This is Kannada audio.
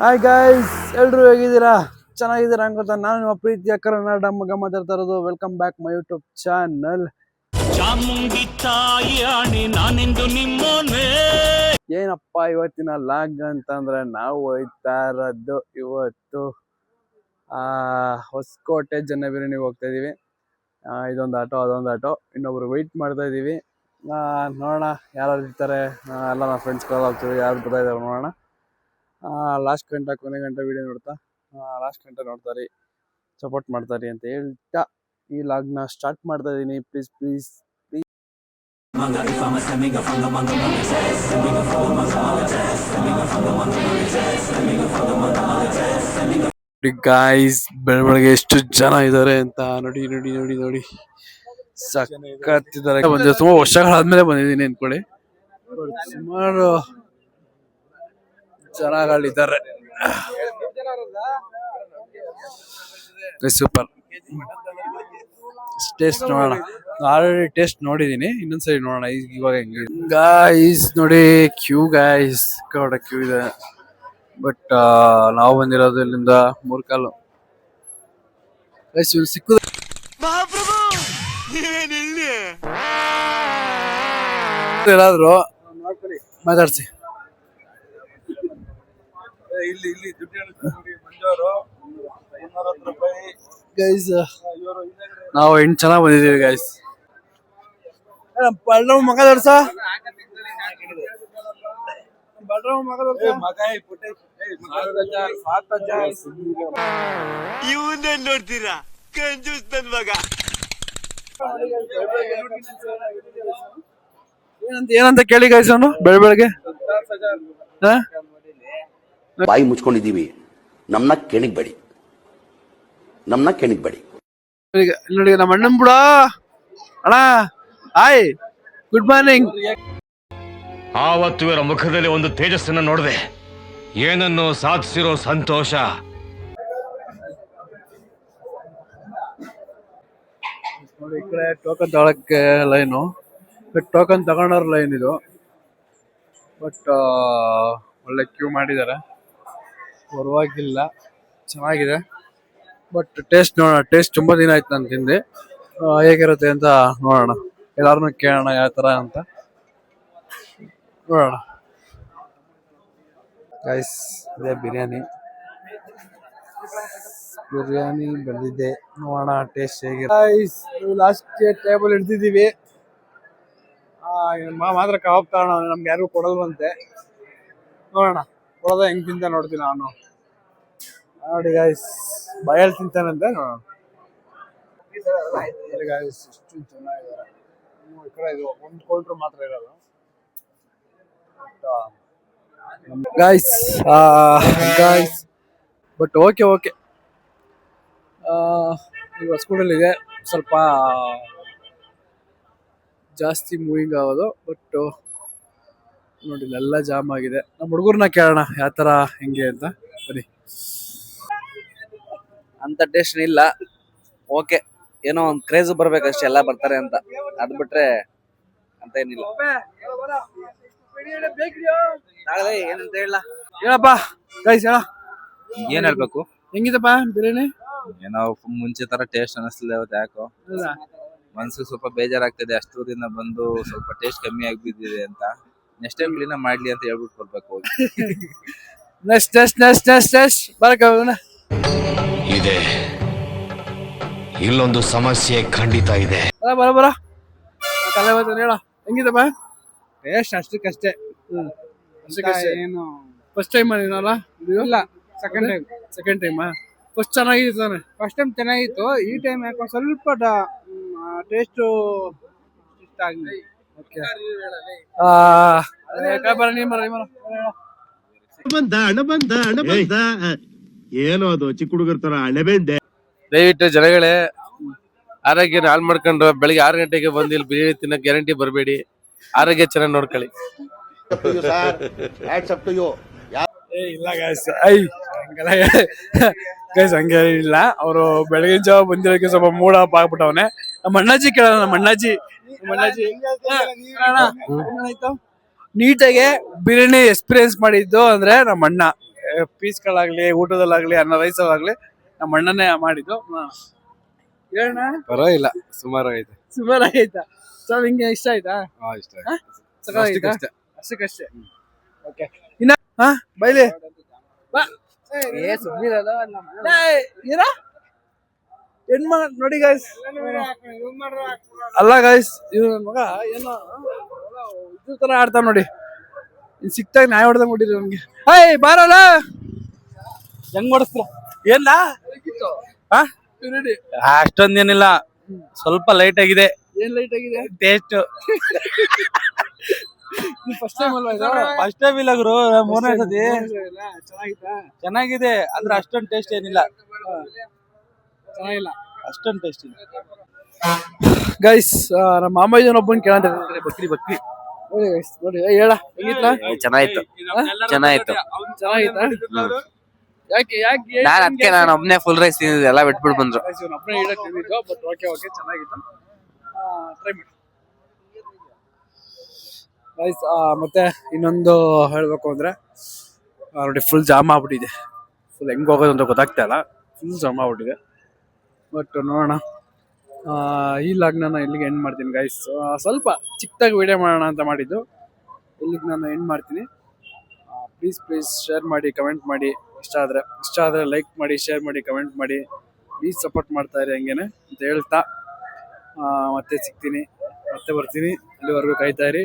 ಹಾಯ್ ಗಾಯ್ಸ್, ಎಲ್ರು ಹೇಗಿದ್ದೀರಾ? ಚೆನ್ನಾಗಿದ್ದೀರಾ ಅನ್ಕೋತ ನಾನು ನಿಮ್ಮ ಪ್ರೀತಿಯ ಕನ್ನಡ ಮಗ ಮಾತಾಡ್ತಾ ಇರೋದು. Welcome back my YouTube channel. ಏನಪ್ಪ ಇವತ್ತಿನ ಲಾಗ್ ಅಂತಂದ್ರೆ ನಾವು ಹೋಯ್ತಾ ಇರೋದು ಇವತ್ತು ಹೊಸಕೋಟೆ ಜನಬಿರಿಯಾನಿಗೆ ಹೋಗ್ತಾ ಇದೀವಿ. ಇದೊಂದು ಆಟೋ ಅದೊಂದು ಆಟೋ, ಇನ್ನೊಬ್ರು ವೆಯ್ಟ್ ಮಾಡ್ತಾ ಇದೀವಿ. ನೋಡೋಣ ಯಾರು ಇರ್ತಾರೆ. ಎಲ್ಲ ನಮ್ಮ ಫ್ರೆಂಡ್ಸ್ ಕಾಲ್ ಆಗ್ತೀವಿ, ಯಾರು ಬರ್ತಾ ಇದಾರೆ ನೋಡೋಣ. ಲಾಸ್ಟ್ ಗಂಟೆ ಕೊನೆ ಗಂಟೆ ವಿಡಿಯೋ ನೋಡ್ತಾ ಲಾಸ್ಟ್ ಗಂಟೆ ನೋಡ್ತಾರಿ, ಸಪೋರ್ಟ್ ಮಾಡ್ತಾರಿ ಅಂತ ಹೇಳ್ತಾ ಈ ಲಾಗ್ನ ಸ್ಟಾರ್ಟ್ ಮಾಡ್ತಾ ಇದೀನಿ. ಪ್ಲೀಸ್ ಪ್ಲೀಸ್ ಗಾಯ್ಸ್, ಬೆಳಗ್ಗೆ ಎಷ್ಟು ಜನ ಇದಾರೆ ಅಂತ ನೋಡಿ ನೋಡಿ ನೋಡಿ ನೋಡಿ ಸಕ್ಕತ್ತಿದ್ದಾರೆ. ತುಂಬಾ ವರ್ಷಗಳಾದ್ಮೇಲೆ ಬಂದಿದ್ದೀನಿ ಅನ್ಕೊಳ್ಳಿ. ಸುಮಾರು ಜನಗಳಿದ್ದಾರೆ. ಸೂಪರ್. ಟೇಸ್ಟ್ ನೋಡೋಣ. ಆಲ್ರೆಡಿ ಟೇಸ್ಟ್ ನೋಡಿದೀನಿ, ಇನ್ನೊಂದ್ಸರಿ ನೋಡೋಣ ಇವಾಗ ಹೆಂಗಿದೆ. ಗಾಯ್ಸ್ ನೋಡಿ, ಕ್ಯೂ ಗಾಯ್ಸ್, ಕ್ಯೂ ಇದೆ. ಬಟ್ ನಾವು ಬಂದಿರೋದು ಇಲ್ಲಿಂದ ಮೂರ್ಕಾಲು. ಸಿಕ್ಕುದ ಎಲ್ಲಾದ್ರು ಮಾತಾಡ್ಸಿ. ಗೈಸ್ ನಾವು 8 ಜನ ಬಂದಿದ್ದೀವಿ ಗೈಸ್. ಮಗ ದರ್ಸ ಇವನ್ನೇ ನೋಡ್ತೀರಾ ಕಂಜೂಸ್ ನನ್ ಮಗ. ಏನಂತ ಕೇಳಿ ಗೈಸ್, ಅವನು ಬೆಳಗ್ಗೆ ಬಾಯಿ ಮುಚ್ಕೊಂಡಿದೀವಿ, ನಮ್ನ ಕೆಣಿಗ್ಬೇಡಿ. ನೋಡಿ ನಮ್ಮ ಅಣ್ಣನ್ ಬಿಡ ಅಣ್ಣ. Hi, good morning. ಆವತ್ತು ಇವರ ಮುಖದಲ್ಲಿ ಒಂದು ತೇಜಸ್ಸನ್ನು ನೋಡಿದೆ, ಏನನ್ನು ಸಾಧಿಸಿರೋ ಸಂತೋಷ. ನೋಡಿ ಈ ಕಡೆ ಟೋಕನ್ ತಗೊಳಕ್ಕೆ ಲೈನು, ಟೋಕನ್ ತಗೊಂಡವ್ರ ಲೈನ್ ಇದು. ಬಟ್ ಒಳ್ಳೆ ಕ್ಯೂ ಮಾಡಿದ್ದಾರೆ, ಪರವಾಗಿಲ್ಲ, ಚೆನ್ನಾಗಿದೆ. ಬಟ್ ಟೇಸ್ಟ್ ನೋಡೋಣ. ಟೇಸ್ಟ್ ತುಂಬಾ ದಿನ ಆಯ್ತು ನಾನು ತಿಂದೆ, ಹೇಗಿರುತ್ತೆ ಅಂತ ನೋಡೋಣ. ಎಲ್ಲಾರನ್ನೂ ಕೇಳೋಣ ಯಾವ ತರ ಅಂತ ನೋಡೋಣ. ಗೈಸ್, ಇದೇ ಬಿರಿಯಾನಿ ಬಂದಿದೆ, ನೋಡೋಣ ಟೇಸ್ಟ್ ಹೇಗಿದೆ. ಗೈಸ್, ಲಾಸ್ಟ್ ಟೇಬಲ್ ಹಿಡ್ದಿದ್ದೀವಿ. ಮಾತ್ರ ಕಬಾಬ್ ತಗೋಣ, ನಮ್ಗೆ ಯಾರಿಗೂ ಕೊಡಲ್ವಂತೆ. ನೋಡೋಣ ಕೊಡೋದ ಹೆಂಗ್ ತಿಂತ ನೋಡ್ತೀನಿ ನಾನು. ನೋಡಿ ಗೈಸ್, ಬಾಯಲ್ಲಿ ತಿಂತಾನಂತೆ, ನೋಡೋಣ. ಗೈಸ್ ಎಷ್ಟು ಚೆನ್ನಾಗಿದ್ದಾರೆ. ಈ ಕಡೆ ಇದು ಒಂದು ಕೋಲ್ಡ್ರು ಮಾತ್ರ ಇರೋದು ಗೈಸ್. ಬಟ್ ಓಕೆ ಈಗ ಸ್ಕೂಲಲ್ಲಿದೆ, ಸ್ವಲ್ಪ ಜಾಸ್ತಿ ಮೂವಿಂಗ್ ಆಗೋದು. ಬಟ್ ನೋಡಿ ಇಲ್ಲೆಲ್ಲ ಜಾಮ್ ಆಗಿದೆ. ನಮ್ಮ ಹುಡುಗರ್ನ ಕೇಳೋಣ ಯಾವ ತರ ಹೆಂಗೆ ಅಂತ. ಬನ್ನಿ. ಅಂತ ಟೇಸ್ಟ್ ಇಲ್ಲ, ಓಕೆ, ಏನೋ ಒಂದ್ ಕ್ರೇಜ್ ಬರ್ಬೇಕಷ್ಟೇ, ಎಲ್ಲ ಬರ್ತಾರೆ ಅಂತ. ಅದ್ ಬಿಟ್ರೆ ಅಂತ ಏನಿಲ್ಲ. ಏನಂತ ಹೇಳಪ್ಪ ಗೈಸ್, ಹೇಳ. ಏನ್ ಹೇಳ್ಬೇಕು? ಹೆಂಗಿದಪ್ಪ ಬಿರಿಯಾನಿ? ಏನೋ ಮುಂಚೆ ತರ ಟೇಸ್ಟ್ ಅನಿಸ್ತಿಲ್ಲ ಇವತ್ತು, ಯಾಕೋ ಮನ್ಸಿಗೆ ಸ್ವಲ್ಪ ಬೇಜಾರಾಗ್ತಿದೆ. ಅಷ್ಟು ದೂರದಿಂದ ಬಂದು ಸ್ವಲ್ಪ ಟೇಸ್ಟ್ ಕಮ್ಮಿ ಆಗ್ಬಿದ್ದಿದೆ ಅಂತ. ನೆಕ್ಸ್ಟ್ ಟೈಮ್ ಕ್ಲೀನ್ ಮಾಡ್ಲಿ ಅಂತ ಹೇಳ್ಬಿಟ್ಟು ಬರ್ಬೇಕು. ನೆಕ್ಸ್ಟ್ ಬರಕ ಇದೆ, ಇಲ್ಲೊಂದು ಸಮಸ್ಯೆ ಖಂಡಿತ ಇದೆ. ಬರ ತಲೆ ಬರ್ತಾನೆ. ಹೇಳ ಹೆಂಗಿದಪ್ಪ? ಟೇಸ್ಟ್ ಅಷ್ಟಕ್ಕಷ್ಟೇ. ಏನು ಫಸ್ಟ್ ಟೈಮ್ ಮಾಡಿನಲ್ಲ? ಇಲ್ಲ, ಸೆಕೆಂಡ್ ಟೈಮ್. ಫಸ್ಟ್ ಚೆನ್ನಾಗಿತ್ತು ತಾನೆ? ಫಸ್ಟ್ ಟೈಮ್ ಚೆನ್ನಾಗಿತ್ತು. ಈ ಟೈಮ್ ಯಾಕೋ ಸ್ವಲ್ಪ ಟೇಸ್ಟ್ ಇಷ್ಟ ಆಗಿದೆ. ಏನೋ ಅದು ಚಿಕ್ಕ ಹುಡುಗರ ತರ ಹಣೆಬೆಂಡೆ. ದಯವಿಟ್ಟು ಜನಗಳೇ, ಆರೋಗ್ಯ ಹಾಳು ಮಾಡ್ಕೊಂಡು ಬೆಳಿಗ್ಗೆ 6 ಗಂಟೆಗೆ ಬಂದು ಇಲ್ಲಿ ಬಿರಿಯಾನಿ ತಿನ್ನಕ್ ಗ್ಯಾರಂಟಿ ಬರಬೇಡಿ. ಆರೋಗ್ಯ ಚೆನ್ನಾಗಿ ನೋಡ್ಕೊಳ್ಳಿ. ಇಲ್ಲ ಗೈಸ್, ಹಂಗೆ ಇಲ್ಲ. ಅವರು ಬೆಳಗಿನ ಜಾವ ಬಂದಿರೋಕೆ ಸ್ವಲ್ಪ ಮೂಡ್ ಆಫ್ ಆಗ್ಬಿಟ್ಟವನೆ. ನಮ್ಮ ಅಣ್ಣಾಜಿ ಕೇಳೋಣ. ನಮ್ಮ ಅಣ್ಣಾಜಿ ನೀಟಾಗಿ ಬಿರಿಯಾನಿ ಎಕ್ಸ್ಪೀರಿಯನ್ಸ್ ಮಾಡಿದ್ದು ಅಂದ್ರೆ ನಮ್ಮ ಅಣ್ಣ. ಪೀಸ್ಗಳಾಗ್ಲಿ ಊಟದಲ್ಲಾಗ್ಲಿ ಅನ್ನ ರೈಸಲ್ಲಾಗ್ಲಿ ನಮ್ಮ ಅಣ್ಣನೇ ಮಾಡಿದ್ದು. ಹೇಳಣ್ಣ. ಪರವಾಗಿಲ್ಲ, ಸುಮಾರಾಗೈತೆ. ಸುಮಾರಾಗೈತಾ? ಸರ್ ನಿಂಗೆ ಇಷ್ಟ ಆಯ್ತಾ? ಇಷ್ಟ ಸಕಾಲಾಯ್ತಾ? ಅಷ್ಟಕ್ಕಷ್ಟೇ. ಓಕೆ. ಇನ್ನ ಬೈಲಿ ಬಾ. ಹೆಣ್ಮಗ ನೋಡಿ ಗಾಯ್ಸ್, ಅಲ್ಲ ಗಾಯ್ಸ್, ಇವ್ ನನ್ ಮಗ ಏನೋ ಇದ್ರ ತರ ಆಡ್ತಾವ ನೋಡಿ. ಇನ್ ಸಿಕ್ತಾಗ ನ್ಯಾಯ ಹೊಡೆದಂಗ್ ಹೊಡಿರಿ ನನ್ಗೆ. ಹಾಯ್ ಬಾರಲ್ಲ, ಹೆಂಗ್ ಹೊಡಿಸ್ತೀರ? ಏನ ಅಷ್ಟೊಂದೇನಿಲ್ಲ, ಸ್ವಲ್ಪ ಲೈಟ್ ಆಗಿದೆ. ಏನ್ ಲೈಟ್ ಆಗಿದೆ ಟೇಸ್ಟ್. ಫಸ್ಟ್ ಟೈಮ್ ಅಲ್ವಾ ಇದು? ಫಸ್ಟ್ ಟೈಮ್ ಇಲ್ಲ ಗುರು, ಮೂರನೇ ಸತಿ. ಚೆನ್ನಾಗಿತ್ತಾ? ಚೆನ್ನಾಗಿದೆ, ಅಂದ್ರೆ ಅಷ್ಟೊಂದು ಟೇಸ್ಟ್ ಏನಿಲ್ಲ. ಚೆನ್ನಾಗಿಲ್ಲ, ಅಷ್ಟೊಂದು ಟೇಸ್ಟ್ ಇಲ್ಲ. ಗೈಸ್. ನಮ್ಮ ಮಾಮಯ್ಯನೊಬ್ಬನ್ ಕೇಳಂತ ಬಕ್ರಿ ನೋಡಿ ಗೈಸ್, ನೋಡಿ ಹೇಳ ಹೆಂಗಿತ್ಲಾ? ಚೆನ್ನಾಗಿತ್ತು. ಚೆನ್ನಾಗಿತ್ತು. ಚೆನ್ನಾಗಿತ್ತಾ? ಯಾಕೆ ಯಾಕೆ ನಾನು ಅದಕ್ಕೆ ನಾನು ಒಬ್ನೇ ಫುಲ್ ರೈಸ್ ತಿಂದಿದ್ದೆ, ಎಲ್ಲ ಬಿಟ್ಬಿಟ್ಟು ಬಂದ್ರು. ಒಬ್ಬನೇ ಹೇಳಕ್ ತಿಂದಿದ್ದು, ಬಟ್ ಓಕೆ ಚೆನ್ನಾಗಿತ್ತು. ಟ್ರೈ ಮಾಡಿ ಗೈಸ್. ಮತ್ತೆ ಇನ್ನೊಂದು ಹೇಳ್ಬೇಕು ಅಂದ್ರೆ ನೋಡಿ, ಫುಲ್ ಜಾಮ್ ಆಗ್ಬಿಟ್ಟಿದೆ. ಫುಲ್ ಹೆಂಗ್ ಹೋಗೋದು ಅಂತ ಗೊತ್ತಾಗ್ತಾ ಇಲ್ಲ, ಫುಲ್ ಜಾಮ್ ಆಗ್ಬಿಟ್ಟಿದೆ. ಬಟ್ ನೋಡೋಣ. ಈ ಲಾಗ್ನ ಇಲ್ಲಿಗೆ ಎಂಡ್ ಮಾಡ್ತೀನಿ ಗೈಸ್. ಸ್ವಲ್ಪ ಚಿಕ್ಕದಾಗಿ ವಿಡಿಯೋ ಮಾಡೋಣ ಅಂತ ಮಾಡಿದ್ದು, ಇಲ್ಲಿಗೆ ನಾನು ಎಂಡ್ ಮಾಡ್ತೀನಿ. ಪ್ಲೀಸ್ ಶೇರ್ ಮಾಡಿ, ಕಮೆಂಟ್ ಮಾಡಿ. ಇಷ್ಟ ಆದರೆ ಲೈಕ್ ಮಾಡಿ, ಶೇರ್ ಮಾಡಿ, ಕಮೆಂಟ್ ಮಾಡಿ. ಪ್ಲೀಸ್ ಸಪೋರ್ಟ್ ಮಾಡ್ತಾ ಇರಿ ಹಂಗೇನೆ ಅಂತ ಹೇಳ್ತಾ ಮತ್ತೆ ಸಿಗ್ತೀನಿ, ಮತ್ತೆ ಬರ್ತೀನಿ. ಅಲ್ಲಿವರೆಗೂ ಕಾಯ್ತಾ ಇರಿ.